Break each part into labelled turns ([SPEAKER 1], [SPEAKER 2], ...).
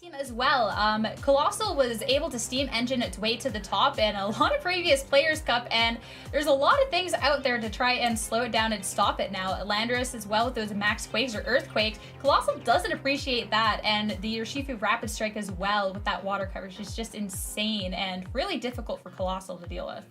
[SPEAKER 1] team as well. Colossal was able to steam engine its way to the top in a lot of previous Players' Cup, and there's a lot of things out there to try and slow it down and stop it now. Landorus as well with those max quakes or earthquakes. Colossal doesn't appreciate that, and the Urshifu Rapid Strike as well with that water coverage is just insane and really difficult for Colossal to deal with.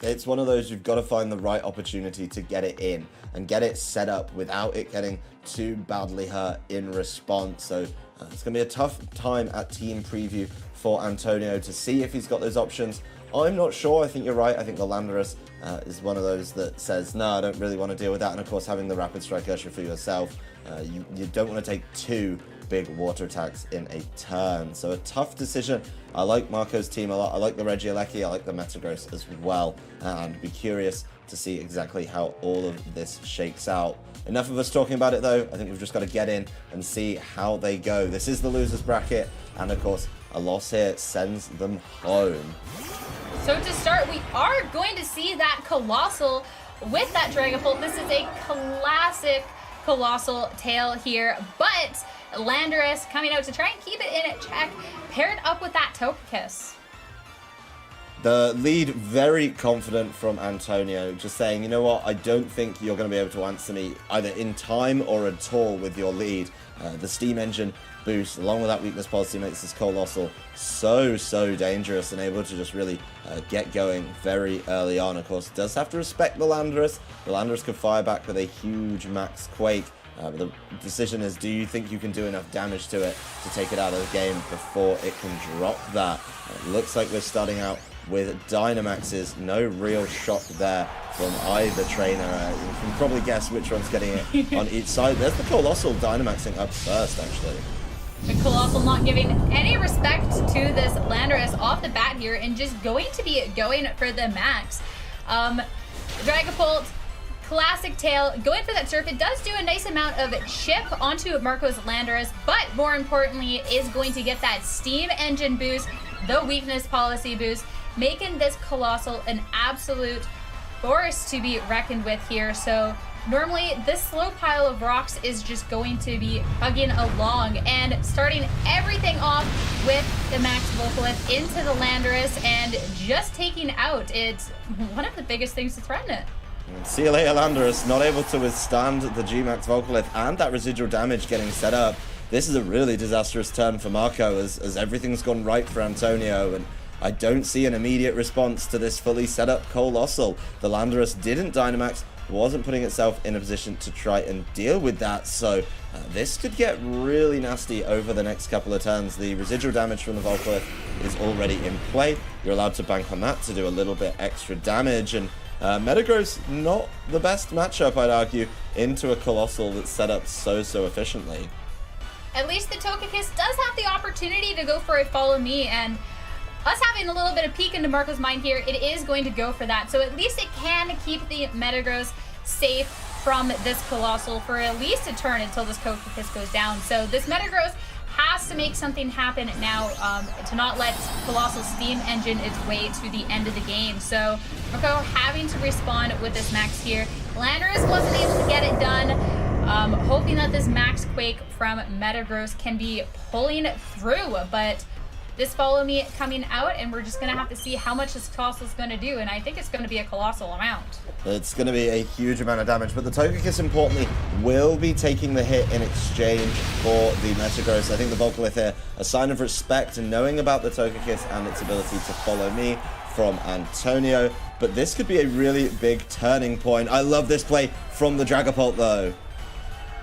[SPEAKER 2] It's one of those you've got to find the right opportunity to get it in and get it set up without it getting too badly hurt in response. So it's going to be a tough time at team preview for Antonio to see if he's got those options. I'm not sure. I think you're right. I think the Landorus is one of those that says, no, I don't really want to deal with that. And of course, having the Rapid Strike Usher for yourself, you don't want to take two big water attacks in a turn. So a tough decision. I like Marco's team a lot. I like the Regieleki. I like the Metagross as well. And be curious to see exactly how all of this shakes out. Enough of us talking about it though. I think we've just got to get in and see how they go. This is the losers bracket. And of course, a loss here sends them home.
[SPEAKER 1] So to start, we are going to see that Colossal with that Dragapult. This is a classic Colossal tail here, but Landorus coming out to try and keep it in check, paired up with that Togekiss.
[SPEAKER 2] The lead very confident from Antonio, just saying, you know what, I don't think you're going to be able to answer me either in time or at all with your lead. The steam engine boost, along with that weakness policy, makes this Colossal so dangerous and able to just really get going very early on. Of course, does have to respect the Landorus. The Landorus could fire back with a huge max quake. But the decision is, do you think you can do enough damage to it to take it out of the game before it can drop that? It looks like we're starting out with Dynamaxes. No real shock there from either trainer. You can probably guess which one's getting it on each side. There's the Colossal Dynamaxing up first, actually.
[SPEAKER 1] The Colossal not giving any respect to this Landorus off the bat here and just going to be going for the max. Dragapult, classic tail, going for that surf. It does do a nice amount of chip onto Marco's Landorus, but more importantly is going to get that steam engine boost, the weakness policy boost, making this Colossal an absolute force to be reckoned with here. So normally this slow pile of rocks is just going to be hugging along and starting everything off with the Max Volcolith into the Landorus and just taking out. It's one of the biggest things to threaten it.
[SPEAKER 2] See you later, Landorus, not able to withstand the G-Max Volcolith and that residual damage getting set up. This is a really disastrous turn for Marco as everything's gone right for Antonio, and I don't see an immediate response to this fully set up Colossal. The Landorus didn't Dynamax, wasn't putting itself in a position to try and deal with that, so this could get really nasty over the next couple of turns. The residual damage from the Volcolith is already in play. You're allowed to bank on that to do a little bit extra damage, and Metagross not the best matchup, I'd argue, into a Colossal that's set up so efficiently.
[SPEAKER 1] At least the Togekiss does have the opportunity to go for a follow me, and us having a little bit of peek into Marco's mind here, it is going to go for that. So at least it can keep the Metagross safe from this Colossal for at least a turn until this Togekiss goes down. So this Metagross has to make something happen now to not let Colossal steam engine its way to the end of the game. So Marco having to respond with this max here. Landorus wasn't able to get it done. Hoping that this max quake from Metagross can be pulling through, but this follow me coming out, and we're just going to have to see how much this Colossal is going to do, and I think it's going to be a colossal amount.
[SPEAKER 2] It's going to be a huge amount of damage, but the Togekiss, importantly, will be taking the hit in exchange for the Metagross. I think the Volcolith here, a sign of respect and knowing about the Togekiss and its ability to follow me from Antonio, but this could be a really big turning point. I love this play from the Dragapult, though.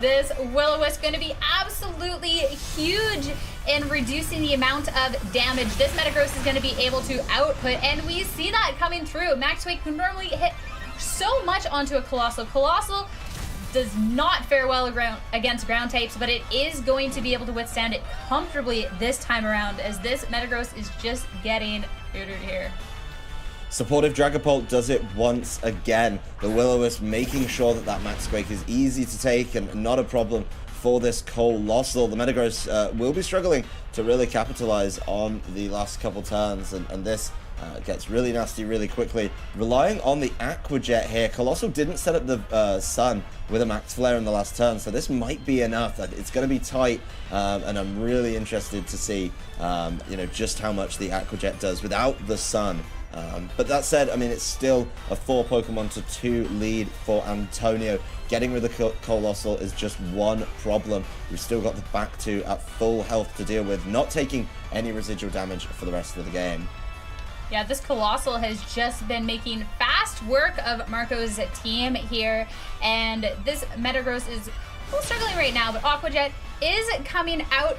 [SPEAKER 1] This Will-O-Wisp going to be absolutely huge in reducing the amount of damage this Metagross is going to be able to output, and we see that coming through. Max Quake can normally hit so much onto a Colossal. Colossal does not fare well against ground types, but it is going to be able to withstand it comfortably this time around, as this Metagross is just getting neutered here.
[SPEAKER 2] Supportive Dragapult does it once again. The Will-O-Wisp making sure that that Max Quake is easy to take and not a problem for this Colossal. The Metagross will be struggling to really capitalize on the last couple turns, and this Gets really nasty really quickly. Relying on the Aqua Jet here. Colossal didn't set up the Sun with a Max Flare in the last turn, so this might be enough. It's going to be tight, and I'm really interested to see, just how much the Aqua Jet does without the Sun. But that said, I mean, it's still a 4 Pokemon to 2 lead for Antonio. Getting rid of the Colossal is just one problem. We've still got the back 2 at full health to deal with, not taking any residual damage for the rest of the game.
[SPEAKER 1] Yeah, this Colossal has just been making fast work of Marco's team here, and this Metagross is a little struggling right now, but Aqua Jet is coming out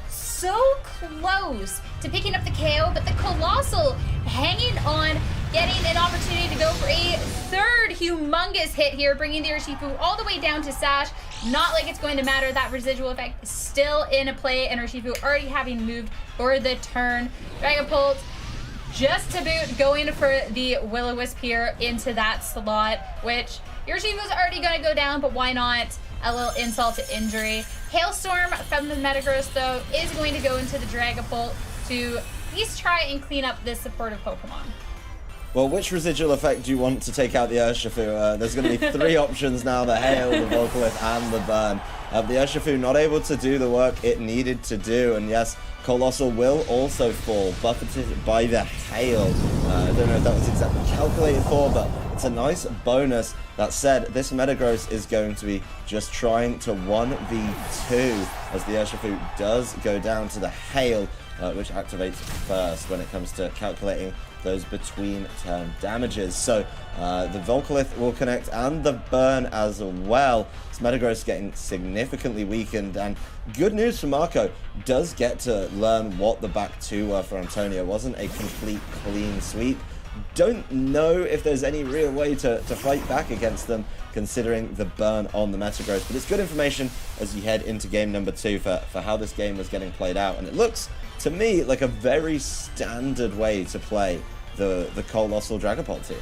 [SPEAKER 1] so close to picking up the KO, but the Colossal hanging on, getting an opportunity to go for a third humongous hit here, bringing the Urshifu all the way down to Sash. Not like it's going to matter. That residual effect is still in play, and Urshifu already having moved for the turn. Dragapult just to boot, going for the Will-O-Wisp here into that slot, which Urshifu's already going to go down, but why not a little insult to injury. Hailstorm from the Metagross, though, is going to go into the Dragapult to at least try and clean up this supportive Pokemon.
[SPEAKER 2] Well, which residual effect do you want to take out the Urshifu? There's going to be 3 options now, the Hail, the Volcalith, and the Burn. The Urshifu not able to do the work it needed to do, and yes, Colossal will also fall, buffeted by the Hail. I don't know if that was exactly calculated for, but it's a nice bonus. That said, this Metagross is going to be just trying to 1v2 as the Urshifu does go down to the Hail, which activates first when it comes to calculating those between turn damages. So the Volcalith will connect and the Burn as well. This Metagross getting significantly weakened, and good news for Marco, does get to learn what the back 2 were for Antonio. Wasn't a complete clean sweep. Don't know if there's any real way to fight back against them, considering the Burn on the Metagross, but it's good information as you head into game number 2 for how this game was getting played out, and it looks to me like a very standard way to play the Colossal Dragapult team.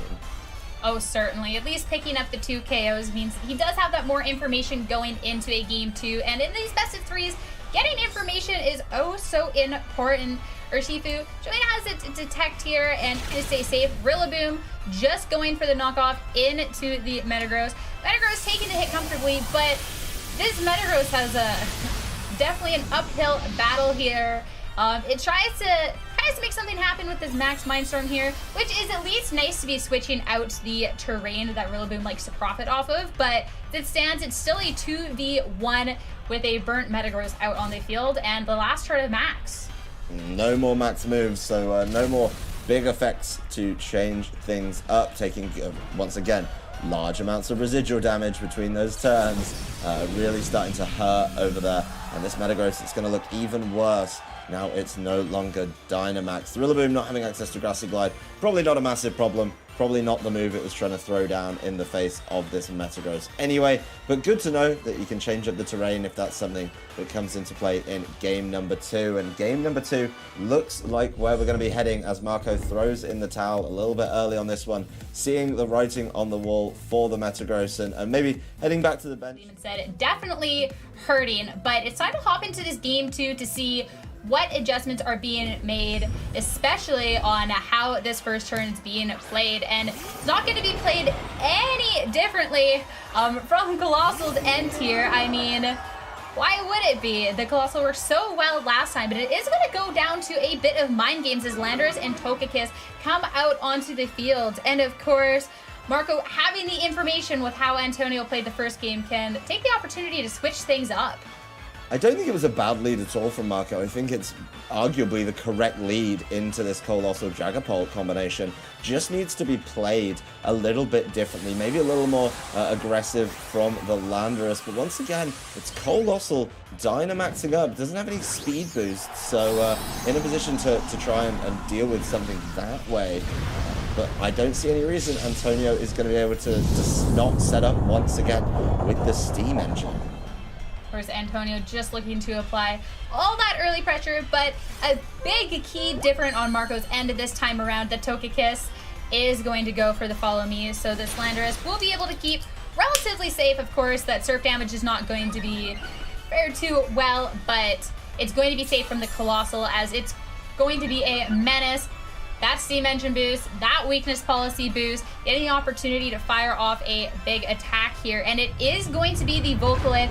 [SPEAKER 1] Oh, certainly. At least picking up the 2 KOs means he does have that more information going into a game 2, and in these best of 3s, getting information is oh so important. Urshifu showing has it to detect here and to stay safe. Rillaboom just going for the knockoff into the Metagross. Metagross taking the hit comfortably, but this Metagross has definitely an uphill battle here. It tries to make something happen with this Max Mindstorm here, which is at least nice to be switching out the terrain that Rillaboom likes to profit off of, but as it stands, it's still a 2v1 with a burnt Metagross out on the field, and the last turn of Max.
[SPEAKER 2] No more Max moves, so no more big effects to change things up, taking, once again, large amounts of residual damage between those turns, really starting to hurt over there, and this Metagross, it's going to look even worse. Now it's no longer Dynamax. The Rillaboom not having access to Grassy Glide, probably not a massive problem. Probably not the move it was trying to throw down in the face of this Metagross anyway, but good to know that you can change up the terrain if that's something that comes into play in game number 2. And game number 2 looks like where we're going to be heading as Marco throws in the towel a little bit early on this one, seeing the writing on the wall for the Metagross and maybe heading back to the bench.
[SPEAKER 1] Said definitely hurting, but it's time to hop into this game 2 to see what adjustments are being made, especially on how this first turn is being played. And it's not going to be played any differently from Colossal's end here. I mean, why would it be? The Colossal worked so well last time, but it is going to go down to a bit of mind games as Landorus and Togekiss come out onto the field. And of course, Marco, having the information with how Antonio played the first game, can take the opportunity to switch things up.
[SPEAKER 2] I don't think it was a bad lead at all from Marco. I think it's arguably the correct lead into this Colossal Dragapult combination. Just needs to be played a little bit differently, maybe a little more aggressive from the Landorus. But once again, it's Colossal Dynamaxing up. Doesn't have any speed boosts, so in a position to try and deal with something that way. But I don't see any reason Antonio is going to be able to not set up once again with the Steam Engine.
[SPEAKER 1] Of course, Antonio just looking to apply all that early pressure, but a big key different on Marco's end this time around. The Togekiss is going to go for the Follow Me, so this Landorus will be able to keep relatively safe. Of course, that surf damage is not going to be fared too well, but it's going to be safe from the Colossal as it's going to be a menace. that steam engine boost, that weakness policy boost, getting the opportunity to fire off a big attack here. And it is going to be the Volcalith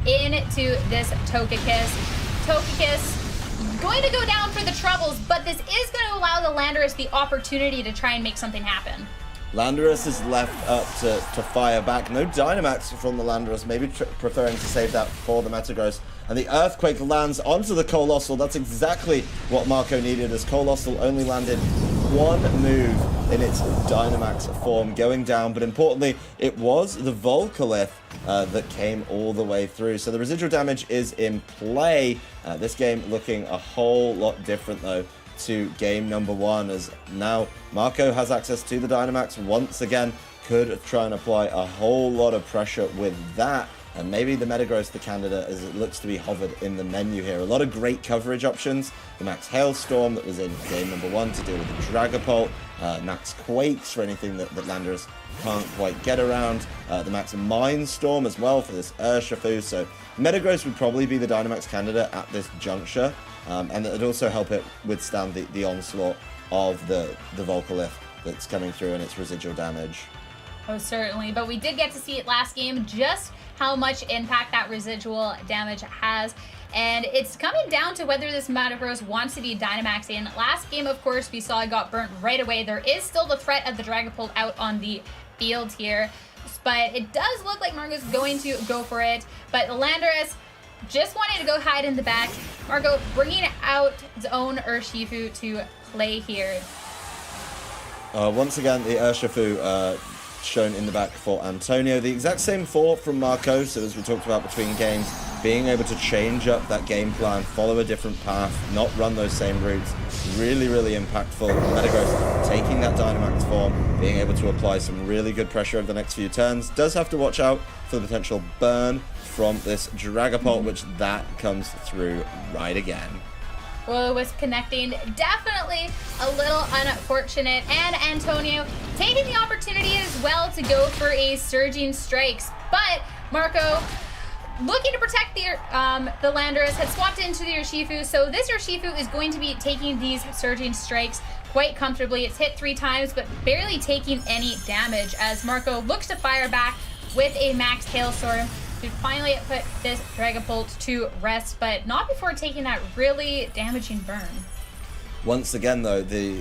[SPEAKER 1] into this Togekiss. Togekiss going to go down for the troubles, but this is going to allow the Landorus the opportunity to try and make something happen.
[SPEAKER 2] Landorus is left up to fire back. No Dynamax from the Landorus, maybe preferring to save that for the Metagross. And the Earthquake lands onto the Colossal. That's exactly what Marco needed, as Colossal only landed one move in its Dynamax form going down. But importantly, it was the Volcalith that came all the way through. So the residual damage is in play. This game looking a whole lot different, though, to game number 1, as now Marco has access to the Dynamax once again. Could try and apply a whole lot of pressure with that. And maybe the Metagross the candidate, as it looks to be hovered in the menu here. A lot of great coverage options. The Max Hailstorm that was in game number 1 to deal with the Dragapult. Max Quakes for anything that Landorus can't quite get around. The Max Mindstorm as well for this Urshifu. So Metagross would probably be the Dynamax candidate at this juncture. And it would also help it withstand the onslaught of the Volcalith that's coming through and its residual damage.
[SPEAKER 1] Oh, certainly. But we did get to see it last game, just how much impact that residual damage has. And it's coming down to whether this Metagross wants to be Dynamaxing. Last game, of course, we saw it got burnt right away. There is still the threat of the Dragapult out on the field here. But it does look like Marco's going to go for it. But the Landorus just wanted to go hide in the back. Marco bringing out his own Urshifu to play here.
[SPEAKER 2] Once again, the Urshifu shown in the back for Antonio. The exact same thought from Marco, so as we talked about between games, being able to change up that game plan, follow a different path, not run those same routes. Really, really impactful. Metagross taking that Dynamax form, being able to apply some really good pressure over the next few turns. Does have to watch out for the potential burn from this Dragapult, which that comes through right again.
[SPEAKER 1] Well, it was connecting. Definitely a little unfortunate. And Antonio taking the opportunity as well to go for a Surging Strikes. But Marco, looking to protect the Landorus, had swapped into the Urshifu. So this Urshifu is going to be taking these Surging Strikes quite comfortably. It's hit 3 times, but barely taking any damage, as Marco looks to fire back with a Max Hailstorm to finally put this Dragapult to rest, but not before taking that really damaging burn.
[SPEAKER 2] Once again, though, the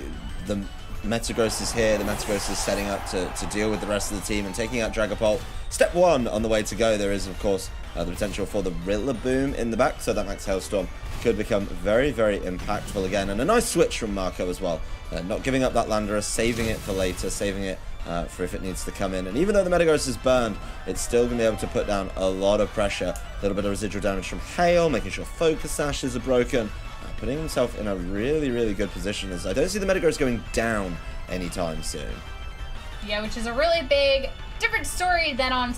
[SPEAKER 2] Metagross is here. The Metagross is setting up to deal with the rest of the team and taking out Dragapult. Step 1 on the way to go. There is, of course, the potential for the Rillaboom in the back, so that Max Hailstorm could become very, very impactful again. And a nice switch from Marco as well. Not giving up that Landorus, saving it for later, saving it for if it needs to come in. And even though the Metagross is burned, it's still going to be able to put down a lot of pressure. A little bit of residual damage from Hail, making sure Focus Sashes are broken. Putting himself in a really, really good position, as I don't see the Metagross going down anytime soon.
[SPEAKER 1] Yeah, which is a really big, different story than on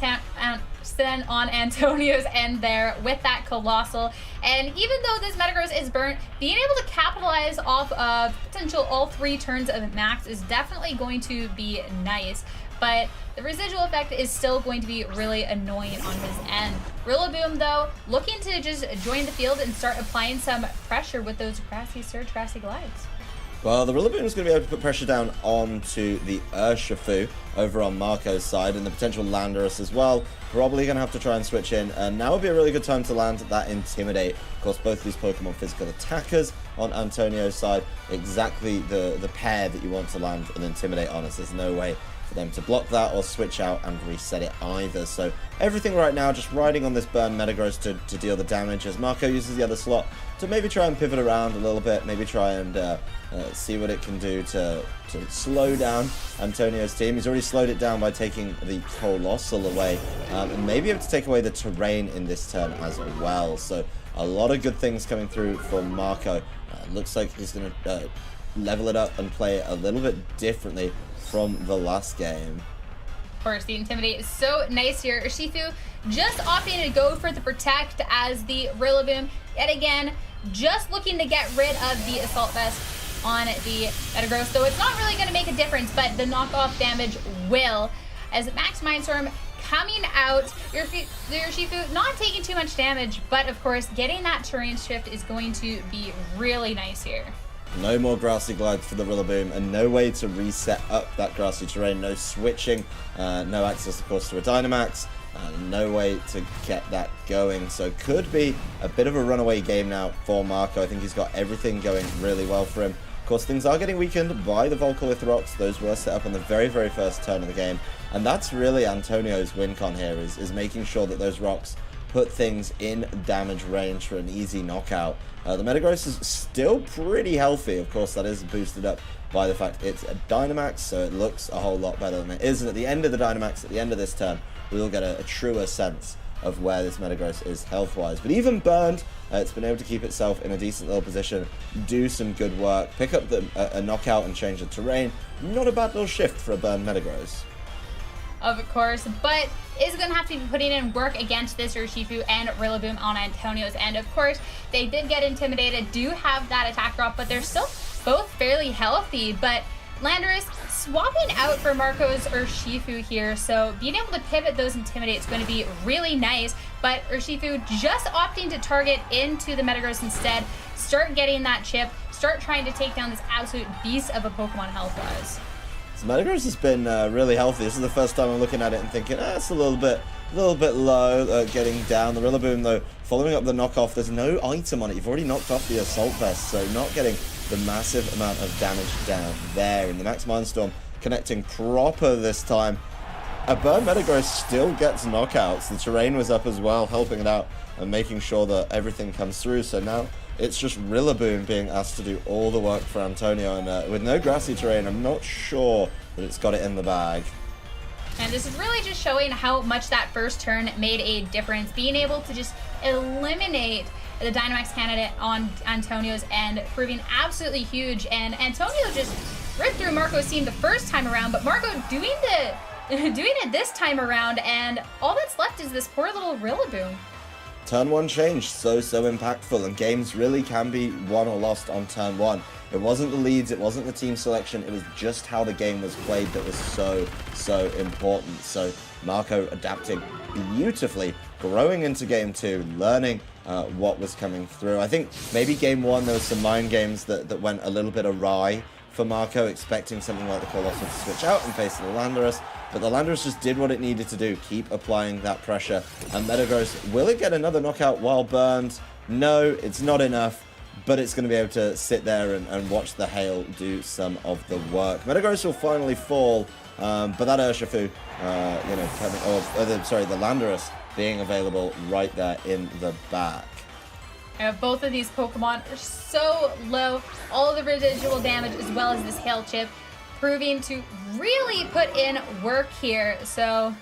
[SPEAKER 1] Antonio's end there with that Colossal. And even though this Metagross is burnt, being able to capitalize off of potential all 3 turns of Max is definitely going to be nice. But the residual effect is still going to be really annoying on his end. Rillaboom, though, looking to just join the field and start applying some pressure with those Grassy Surge, Grassy Glides.
[SPEAKER 2] Well, the Rillaboom is going to be able to put pressure down onto the Urshifu over on Marco's side, and the potential Landorus as well. Probably going to have to try and switch in, and now would be a really good time to land that Intimidate. Of course, both these Pokemon physical attackers on Antonio's side, exactly the pair that you want to land an Intimidate on, as there's no way for them to block that or switch out and reset it either. So everything right now just riding on this burn Metagross to deal the damage, as Marco uses the other slot to maybe try and pivot around a little bit, maybe try and see what it can do to slow down Antonio's team. He's already slowed it down by taking the Colossal away, and maybe able to take away the terrain in this turn as well. So a lot of good things coming through for Marco. Looks like he's going to level it up and play it a little bit differently from the last game.
[SPEAKER 1] Of course, the Intimidate is so nice here. Urshifu just opting to go for the Protect, as the Rillaboom, yet again, just looking to get rid of the Assault Vest on the Metagross. So it's not really going to make a difference, but the knockoff damage will, as Max Mindstorm coming out. The Urshifu not taking too much damage, but of course, getting that terrain shift is going to be really nice here.
[SPEAKER 2] No more grassy glides for the Rillaboom, and no way to reset up that grassy terrain. No switching, no access, of course, to a Dynamax. No way to get that going. So could be a bit of a runaway game now for Marco. I think he's got everything going really well for him. Of course, things are getting weakened by the Volcalith rocks. Those were set up on the very, very first turn of the game. And that's really Antonio's win con here, is making sure that those rocks put things in damage range for an easy knockout. The Metagross is still pretty healthy. Of course, that is boosted up by the fact it's a Dynamax, so it looks a whole lot better than it is. And at the end of the Dynamax, at the end of this turn, we'll get a truer sense of where this Metagross is health-wise. But even burned, it's been able to keep itself in a decent little position, do some good work, pick up a knockout and change the terrain. Not a bad little shift for a burned Metagross.
[SPEAKER 1] Of course, but is going to have to be putting in work against this Urshifu and Rillaboom on Antonio's end. Of course, they did get intimidated, do have that attack drop, but they're still both fairly healthy. But Landorus swapping out for Marco's Urshifu here, so being able to pivot those Intimidate is going to be really nice, but Urshifu just opting to target into the Metagross instead, start getting that chip, start trying to take down this absolute beast of a Pokemon health-wise.
[SPEAKER 2] So Metagross has been really healthy. This is the first time I'm looking at it and thinking, it's a little bit low getting down. The Rillaboom, though, following up the knockoff, there's no item on it. You've already knocked off the Assault Vest, so not getting the massive amount of damage down there. And the Max Mindstorm connecting proper this time. A burn Metagross still gets knockouts. The terrain was up as well, helping it out and making sure that everything comes through. So now it's just Rillaboom being asked to do all the work for Antonio. And with no grassy terrain, I'm not sure that it's got it in the bag.
[SPEAKER 1] And this is really just showing how much that first turn made a difference. Being able to just eliminate the Dynamax candidate on Antonio's end, proving absolutely huge. And Antonio just ripped through Marco's team the first time around, but Marco doing it this time around, and all that's left is this poor little Rillaboom.
[SPEAKER 2] Turn one change, so impactful, and games really can be won or lost on turn one. It wasn't the leads, it wasn't the team selection, it was just how the game was played that was so important. So Marco adapting beautifully, growing into game two, learning what was coming through. I think maybe game one there was some mind games that went a little bit awry for Marco, expecting something like the Colossal to switch out and face the Landorus. But the Landorus just did what it needed to do, keep applying that pressure. And Metagross, will it get another knockout while burned? No, it's not enough, but it's going to be able to sit there and watch the hail do some of the work. Metagross will finally fall, but that Urshifu, the Landorus being available right there in the back.
[SPEAKER 1] Both of these Pokemon are so low, all the residual damage as well as this hail chip, proving to really put in work here. So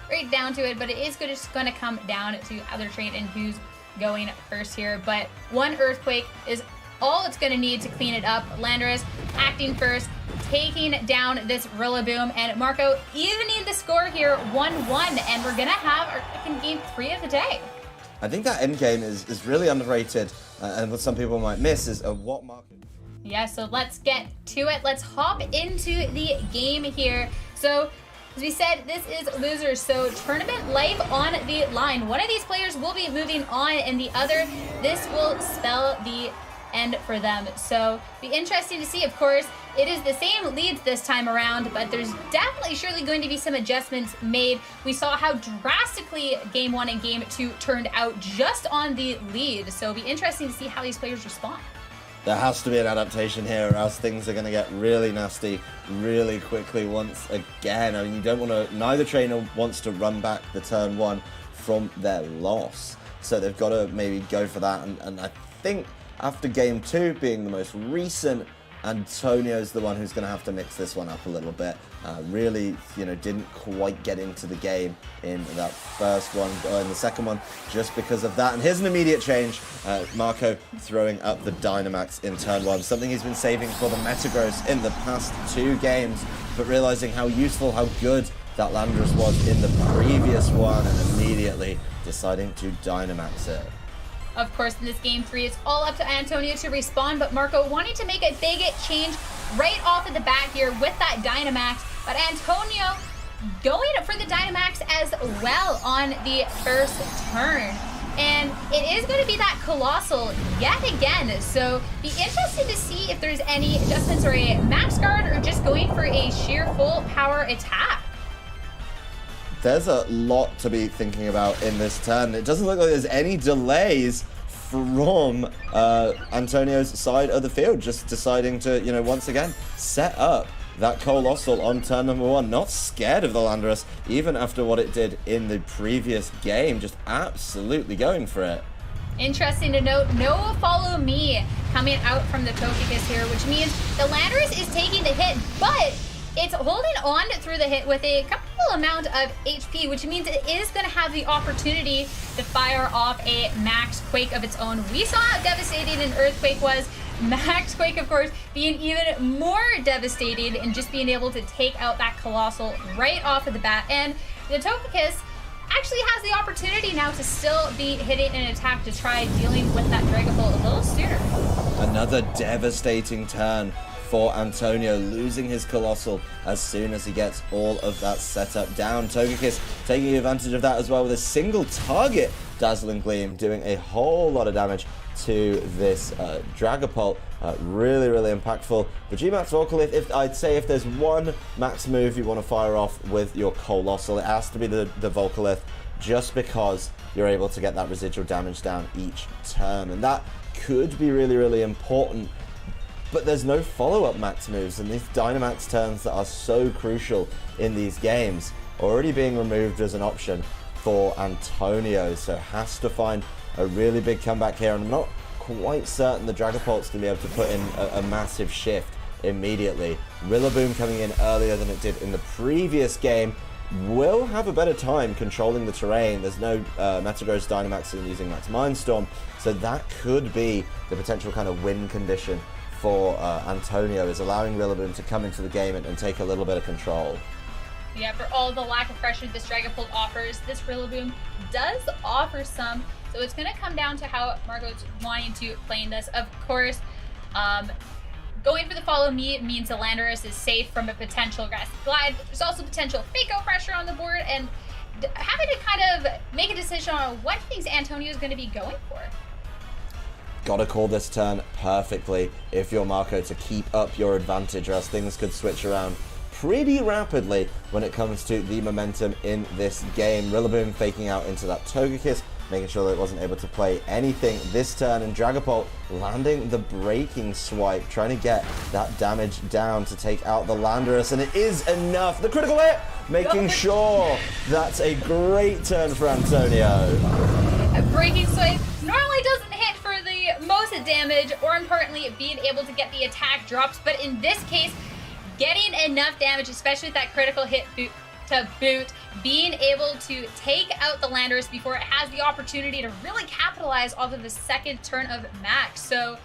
[SPEAKER 1] right down to it, but it is just going to come down to other train and who's going first here. But one Earthquake is all it's going to need to clean it up. Landorus acting first, taking down this Rillaboom, and Marco evening the score here 1-1, and we're going to have our game 3 of the day.
[SPEAKER 2] I think that end game is really underrated, and what some people might miss is what Marco...
[SPEAKER 1] Yeah, so let's get to it. Let's hop into the game here. So, as we said, this is losers, so tournament life on the line. One of these players will be moving on, and the other, this will spell the end for them. So, be interesting to see. Of course, it is the same leads this time around, but there's definitely surely going to be some adjustments made. We saw how drastically Game 1 and Game 2 turned out just on the lead, so it'll be interesting to see how these players respond.
[SPEAKER 2] There has to be an adaptation here, or else things are going to get really nasty really quickly once again. I mean, you don't want to... Neither trainer wants to run back the turn one from their loss. So they've got to maybe go for that. And I think after game 2 being the most recent, Antonio's the one who's going to have to mix this one up a little bit. Really, didn't quite get into the game in that first one, or in the second one, just because of that. And here's an immediate change. Marco throwing up the Dynamax in turn 1, something he's been saving for the Metagross in the past 2 games, but realizing how useful, how good that Landorus was in the previous one, and immediately deciding to Dynamax it.
[SPEAKER 1] Of course, in this game 3, it's all up to Antonio to respond, but Marco wanting to make a big change right off of the bat here with that Dynamax, but Antonio going for the Dynamax as well on the first turn. And it is going to be that Colossal yet again. So be interested to see if there's any adjustments or a max guard or just going for a sheer full power attack.
[SPEAKER 2] There's a lot to be thinking about in this turn. It doesn't look like there's any delays from Antonio's side of the field, just deciding to, you know, once again, set up that Colossal on turn number 1. Not scared of the Landorus, even after what it did in the previous game, just absolutely going for it.
[SPEAKER 1] Interesting to note, no follow me coming out from the Togekiss here, which means the Landorus is taking the hit, but it's holding on through the hit with a couple amount of HP, which means it is going to have the opportunity to fire off a Max Quake of its own. We saw how devastating an Earthquake was. Max Quake, of course, being even more devastating and just being able to take out that Colossal right off of the bat. And the Togekiss actually has the opportunity now to still be hitting an attack to try dealing with that Dragapult a little sooner.
[SPEAKER 2] Another devastating turn for Antonio, losing his Colossal as soon as he gets all of that setup down. Togekiss taking advantage of that as well with a single target Dazzling Gleam, doing a whole lot of damage to this Dragapult. Really, really impactful. The G-Max Volcalith, I'd say if there's one max move you want to fire off with your Colossal, it has to be the Volcalith, just because you're able to get that residual damage down each turn. And that could be really, really important. But there's no follow-up max moves, and these Dynamax turns that are so crucial in these games already being removed as an option for Antonio, so has to find a really big comeback here, and I'm not quite certain the Dragapult's going to be able to put in a massive shift immediately. Rillaboom coming in earlier than it did in the previous game will have a better time controlling the terrain. There's no Metagross Dynamaxing using Max Mindstorm, so that could be the potential kind of win condition for Antonio, is allowing Rillaboom to come into the game and take a little bit of control.
[SPEAKER 1] Yeah, for all the lack of pressure this Dragapult offers, this Rillaboom does offer some, so it's going to come down to how Margot's wanting to play this. Of course, going for the follow me means the Landorus is safe from a potential Grassy Glide. There's also potential Fake Out pressure on the board, and having to kind of make a decision on what he thinks Antonio is going to be going for.
[SPEAKER 2] Gotta call this turn perfectly if you're Marco to keep up your advantage, or else things could switch around pretty rapidly when it comes to the momentum in this game. Rillaboom faking out into that Togekiss, making sure that it wasn't able to play anything this turn, and Dragapult landing the Breaking Swipe, trying to get that damage down to take out the Landorus, and it is enough. The critical hit, making sure that's a great turn for Antonio.
[SPEAKER 1] A Breaking Swipe normally doesn't hit for the most damage, or importantly, being able to get the attack drops, but in this case, getting enough damage, especially with that critical hit to boot, being able to take out the Landorus before it has the opportunity to really capitalize off of the second turn of Max. So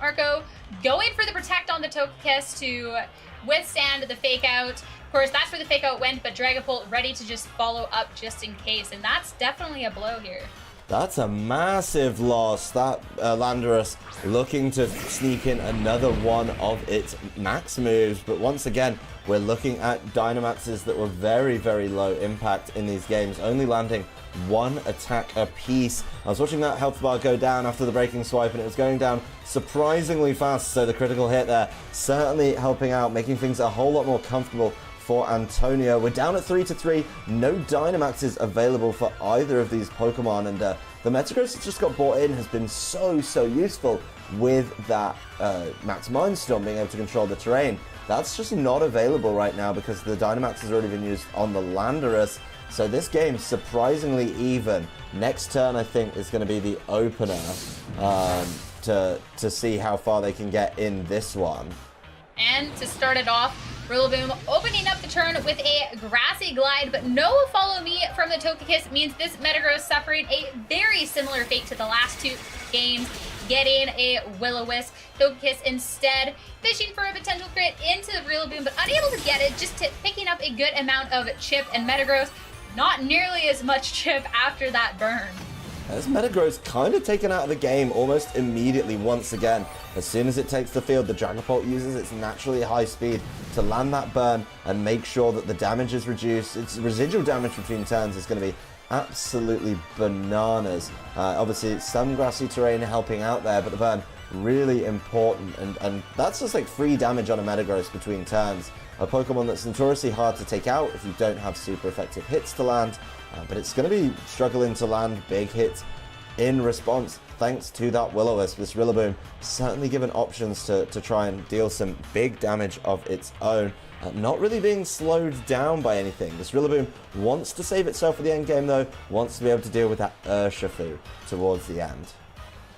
[SPEAKER 1] Marco going for the Protect on the Togekiss to withstand the Fake Out. Of course, that's where the Fake Out went, but Dragapult ready to just follow up just in case, and that's definitely a blow here.
[SPEAKER 2] That's a massive loss. That Landorus looking to sneak in another one of its max moves. But once again, we're looking at Dynamaxes that were very, very low impact in these games, only landing one attack apiece. I was watching that health bar go down after the Breaking Swipe, and it was going down surprisingly fast. So the critical hit there certainly helping out, making things a whole lot more comfortable for Antonio. We're down at 3-3, no Dynamaxes available for either of these Pokemon, and the Metagross that just got bought in has been so useful with that Max Mindstorm being able to control the terrain. That's just not available right now because the Dynamax has already been used on the Landorus. So this game's surprisingly even. Next turn, I think, is going to be the opener to see how far they can get in this one.
[SPEAKER 1] And to start it off, Rillaboom opening up the turn with a Grassy Glide, but no Follow Me from the Togekiss means this Metagross suffering a very similar fate to the last two games, getting a Will-O-Wisp. Togekiss instead fishing for a potential crit into the Rillaboom, but unable to get it, just picking up a good amount of chip, and Metagross not nearly as much chip after that burn.
[SPEAKER 2] As Metagross kind of taken out of the game almost immediately once again. As soon as it takes the field, the Dragapult uses its naturally high speed to land that burn and make sure that the damage is reduced. Its residual damage between turns is going to be absolutely bananas. Obviously, some grassy terrain helping out there, but the burn really important, and that's just like free damage on a Metagross between turns. A Pokemon that's notoriously hard to take out if you don't have super effective hits to land, but it's going to be struggling to land big hits in response thanks to that Will-O-Wisp. This Rillaboom certainly given options to try and deal some big damage of its own, not really being slowed down by anything. This Rillaboom wants to save itself for the end game though, wants to be able to deal with that Urshifu towards the end.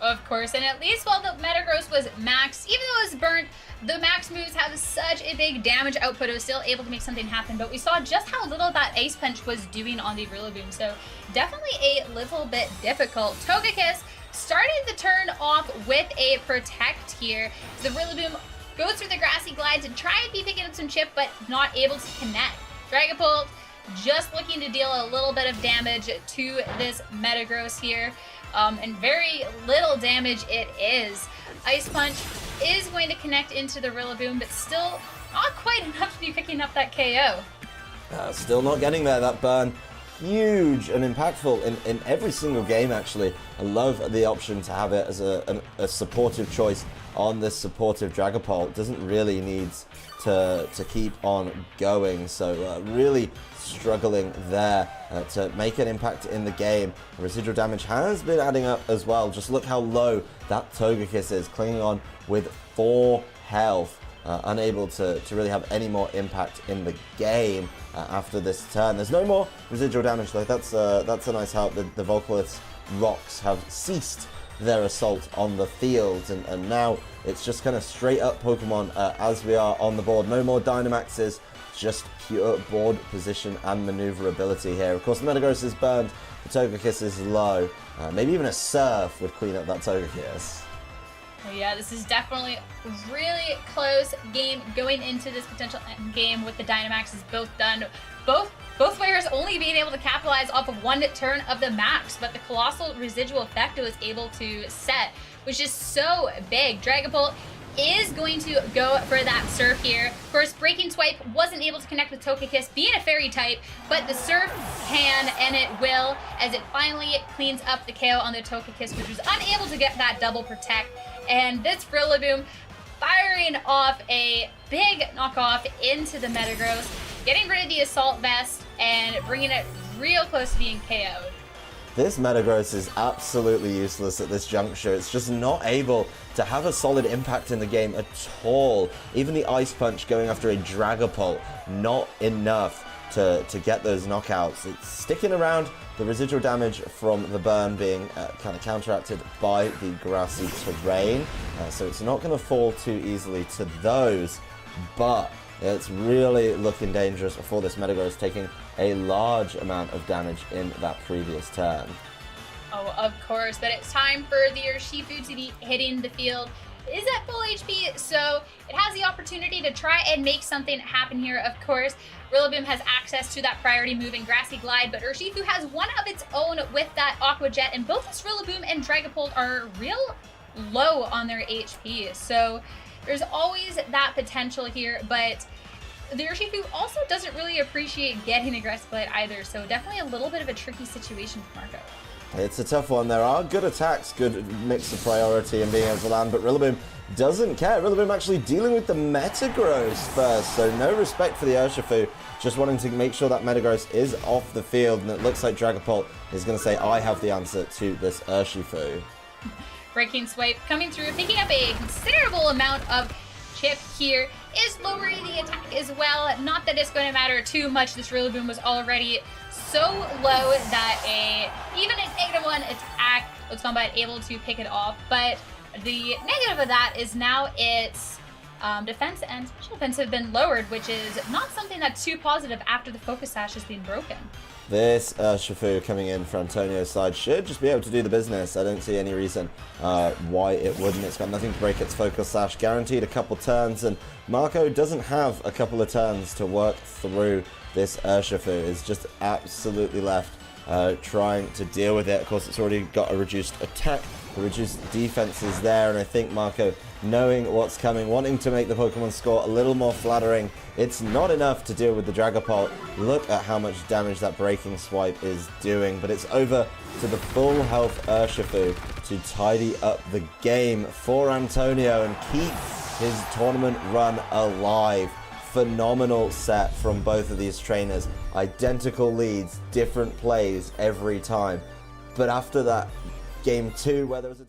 [SPEAKER 1] Of course, and at least while the Metagross was maxed, even though it was burnt, the max moves have such a big damage output, it was still able to make something happen, but we saw just how little that Ice Punch was doing on the Rillaboom, so definitely a little bit difficult. Togekiss started the turn off with a Protect here. The Rillaboom goes through the Grassy Glide to try and be picking up some chip, but not able to connect. Dragapult just looking to deal a little bit of damage to this Metagross here. And very little damage it is. Ice Punch is going to connect into the Rillaboom, but still not quite enough to be picking up that KO.
[SPEAKER 2] Still not getting there. That burn, huge and impactful in every single game, actually. I love the option to have it as a supportive choice on this supportive Dragapult. Doesn't really need to keep on going, so really struggling there to make an impact in the game. Residual damage has been adding up as well. Just look how low that Togekiss is, clinging on with 4 health, unable to really have any more impact in the game after this turn. There's no more residual damage though. That's a nice help. The Volcalith's rocks have ceased their assault on the field, and now it's just kind of straight up Pokemon as we are on the board. No more Dynamaxes, just pure board position and maneuverability here. Of course, the Metagross is burned, the Togekiss is low. Maybe even a Surf would clean up that Togekiss.
[SPEAKER 1] Oh yeah, this is definitely a really close game going into this potential end game with the Dynamaxes both done. Both players only being able to capitalize off of 1 turn of the max, but the colossal residual effect it was able to set, which is so big. Dragapult is going to go for that Surf here. Of course, Breaking Swipe wasn't able to connect with Togekiss, being a Fairy type, but the Surf can, and it will, as it finally cleans up the KO on the Togekiss, which was unable to get that double Protect. And this Rillaboom firing off a big knockoff into the Metagross, getting rid of the Assault Vest, and bringing it real close to being KO'd.
[SPEAKER 2] This Metagross is absolutely useless at this juncture. It's just not able to have a solid impact in the game at all. Even the Ice Punch going after a Dragapult, not enough to get those knockouts. It's sticking around, the residual damage from the burn being kind of counteracted by the grassy terrain. So it's not going to fall too easily to those, but it's really looking dangerous for this Metagross, taking a large amount of damage in that previous turn.
[SPEAKER 1] Oh, of course, but it's time for the Urshifu to be hitting the field. It is at full HP, so it has the opportunity to try and make something happen here, of course. Rillaboom has access to that priority move in Grassy Glide, but Urshifu has one of its own with that Aqua Jet, and both this Rillaboom and Dragapult are real low on their HP, so there's always that potential here, but the Urshifu also doesn't really appreciate getting a Grassy Glide either, so definitely a little bit of a tricky situation for Marco.
[SPEAKER 2] It's a tough one. There are good attacks, good mix of priority and being able to land, but Rillaboom doesn't care. Rillaboom actually dealing with the Metagross first, so no respect for the Urshifu, just wanting to make sure that Metagross is off the field, and it looks like Dragapult is going to say, I have the answer to this Urshifu.
[SPEAKER 1] Breaking Swipe coming through, picking up a considerable amount of chip here, is lowering the attack as well. Not that it's going to matter too much. This Rillaboom was already so low that even a -1 attack was Combat able to pick it off, but the negative of that is now its defense and special defense have been lowered, which is not something that's too positive after the Focus Sash has been broken.
[SPEAKER 2] This Urshifu coming in for Antonio's side should just be able to do the business. I don't see any reason why it wouldn't. It's got nothing to break its Focus Sash, guaranteed a couple turns, and Marco doesn't have a couple of turns to work through this Urshifu. Is just absolutely left trying to deal with it. Of course, it's already got a reduced attack The reduced defense is there, and I think Marco, knowing what's coming, wanting to make the Pokemon score a little more flattering, it's not enough to deal with the Dragapult. Look at how much damage that Breaking Swipe is doing, but it's over to the full health Urshifu to tidy up the game for Antonio and keep his tournament run alive. Phenomenal set from both of these trainers. Identical leads, different plays every time. But after that, game 2, where there was a